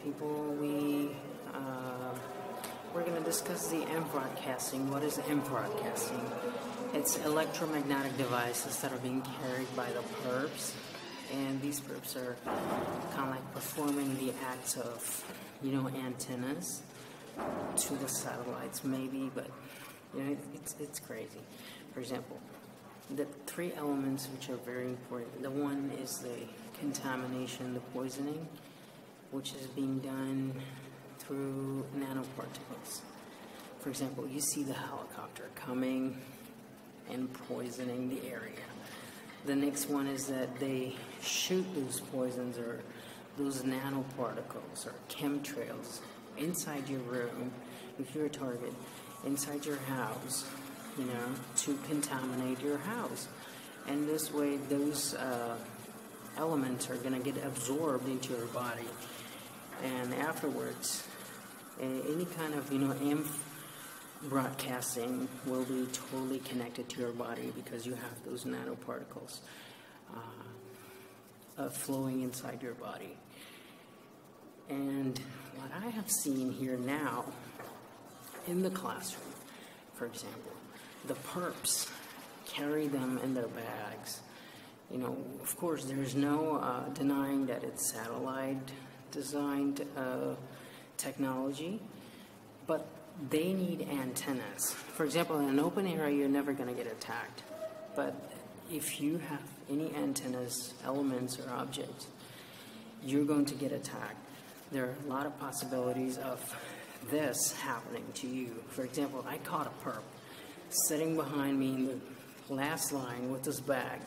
People, we're going to discuss the M broadcasting. What is M broadcasting? It's electromagnetic devices that are being carried by the perps, and these perps are kind of like performing the acts of, antennas to the satellites, maybe, but it's crazy. For example, the three elements which are very important. The one is the contamination, the poisoning, which is being done through nanoparticles. For example, you see the helicopter coming and poisoning the area. The next one is that they shoot those poisons or those nanoparticles or chemtrails inside your room, if you're a target, inside your house, to contaminate your house. And this way, those elements are going to get absorbed into your body. And afterwards, any kind of, EMF broadcasting will be totally connected to your body because you have those nanoparticles flowing inside your body. And what I have seen here now in the classroom, for example, the perps carry them in their bags. Of course, there's no denying that it's satellite designed technology, but they need antennas. For example, in an open area, you're never going to get attacked. But if you have any antennas, elements, or objects, you're going to get attacked. There are a lot of possibilities of this happening to you. For example, I caught a perp sitting behind me in the last line with his bag.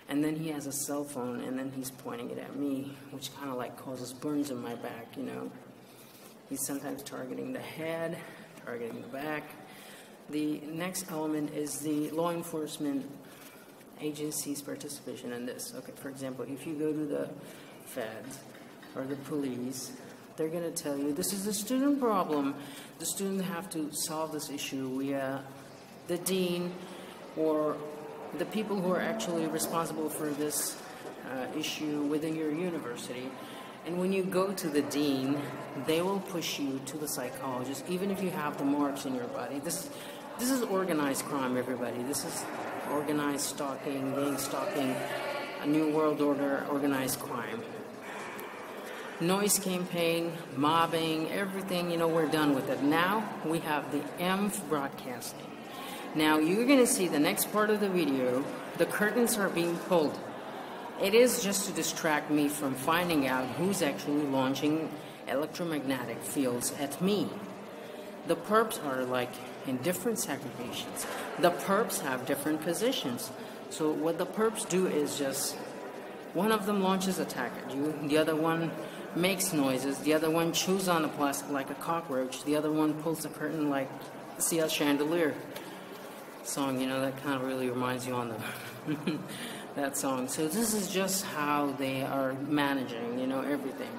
And then he has a cell phone, and then he's pointing it at me, which kind of like causes burns in my back, He's sometimes targeting the head, targeting the back. The next element is the law enforcement agency's participation in this. Okay, for example, if you go to the feds or the police, they're going to tell you, this is a student problem. The students have to solve this issue via the dean or the people who are actually responsible for this issue within your university. And when you go to the dean, they will push you to the psychologist, even if you have the marks in your body. This is organized crime, everybody. This is organized stalking, gang stalking, a new world order, organized crime. Noise campaign, mobbing, everything, we're done with it. Now we have the EMF broadcasting. Now you're going to see the next part of the video, the curtains are being pulled. It is just to distract me from finding out who's actually launching electromagnetic fields at me. The perps are like in different segregations. The perps have different positions. So what the perps do is just, one of them launches attack at you, the other one makes noises, the other one chews on the plastic like a cockroach, the other one pulls the curtain like, see a chandelier song, that kind of really reminds you on the that song. So this is just how they are managing, everything.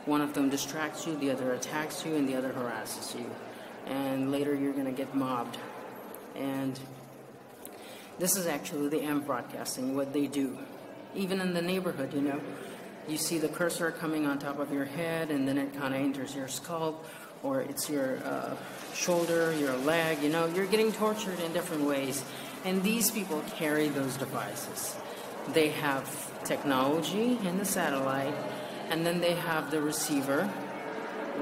One of them distracts you, the other attacks you, and the other harasses you. And later you're going to get mobbed. And this is actually the EMF broadcasting, what they do. Even in the neighborhood, you see the cursor coming on top of your head, and then it kind of enters your skull, or it's your shoulder, your leg, you're getting tortured in different ways. And these people carry those devices. They have technology in the satellite, and then they have the receiver,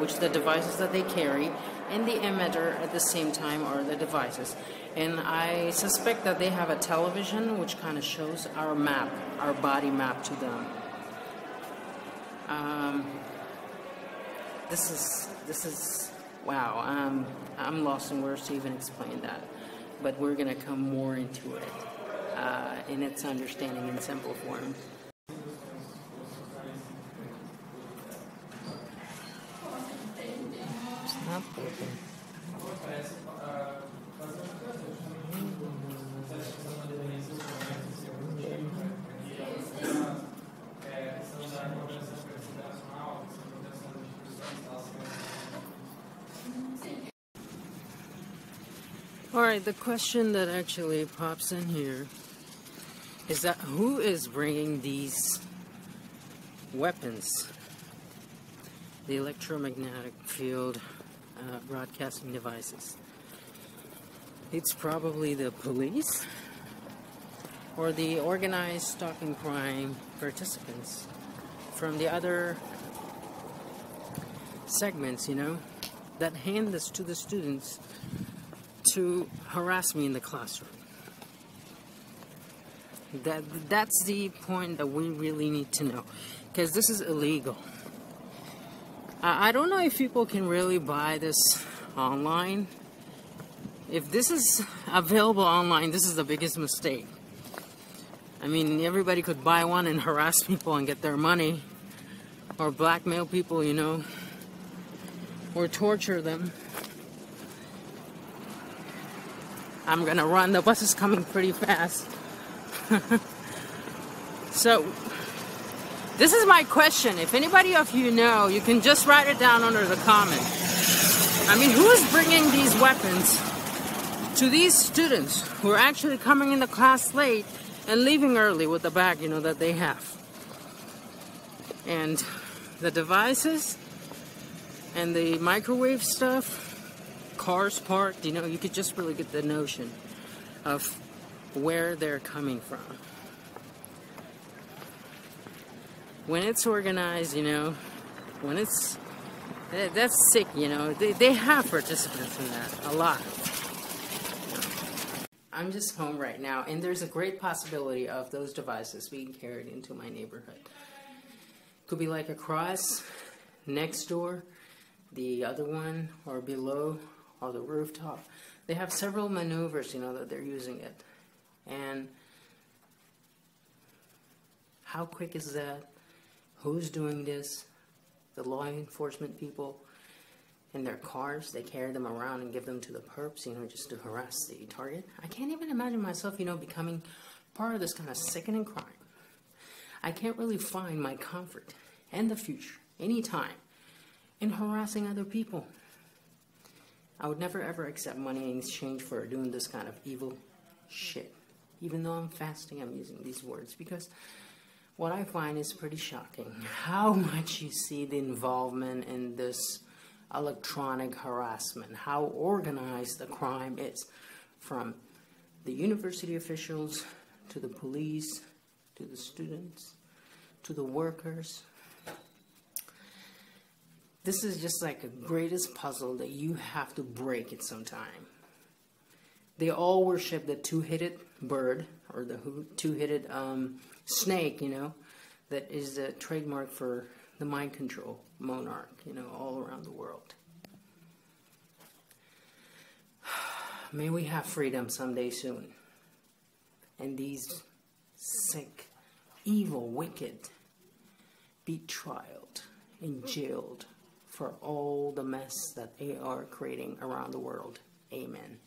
which the devices that they carry, and the emitter at the same time are the devices. And I suspect that they have a television which kind of shows our map, our body map to them. This is wow. I'm lost in words to even explain that, but we're gonna come more into it in its understanding in simple form. It's not open. Alright, the question that actually pops in here is that who is bringing these weapons the electromagnetic field broadcasting devices. It's probably the police or the organized stalking crime participants from the other segments, you know, that hand this to the students to harass me in the classroom. That's the point that we really need to know, because this is illegal. I don't know if people can really buy this online. If this is available online, this is the biggest mistake. I mean, everybody could buy one and harass people and get their money, or blackmail people, you know, or torture them. I'm gonna run, the bus is coming pretty fast. So, this is my question. If anybody of you know, you can just write it down under the comment. I mean, who is bringing these weapons to these students who are actually coming into class late and leaving early with the bag, you know, that they have? And the devices and the microwave stuff, cars parked, you know, you could just really get the notion of where they're coming from. When it's organized, you know, when it's, that's sick, you know, they have participants in that, a lot. I'm just home right now, and there's a great possibility of those devices being carried into my neighborhood. Could be like across, next door, the other one, or below, or the rooftop. They have several maneuvers, you know, that they're using it. And how quick is that? Who's doing this? The law enforcement people in their cars, they carry them around and give them to the perps, you know, just to harass the target. I can't even imagine myself, you know, becoming part of this kind of sickening crime. I can't really find my comfort and the future, anytime, in harassing other people. I would never ever accept money in exchange for doing this kind of evil shit. Even though I'm fasting, I'm using these words because what I find is pretty shocking. How much you see the involvement in this electronic harassment, how organized the crime is, from the university officials to the police, to the students, to the workers. This is just like a greatest puzzle that you have to break at some time. They all worship the two-headed bird, or the two-headed snake, you know, that is the trademark for the mind control monarch, you know, all around the world. May we have freedom someday soon. And these sick, evil, wicked be trialed and jailed for all the mess that they are creating around the world. Amen.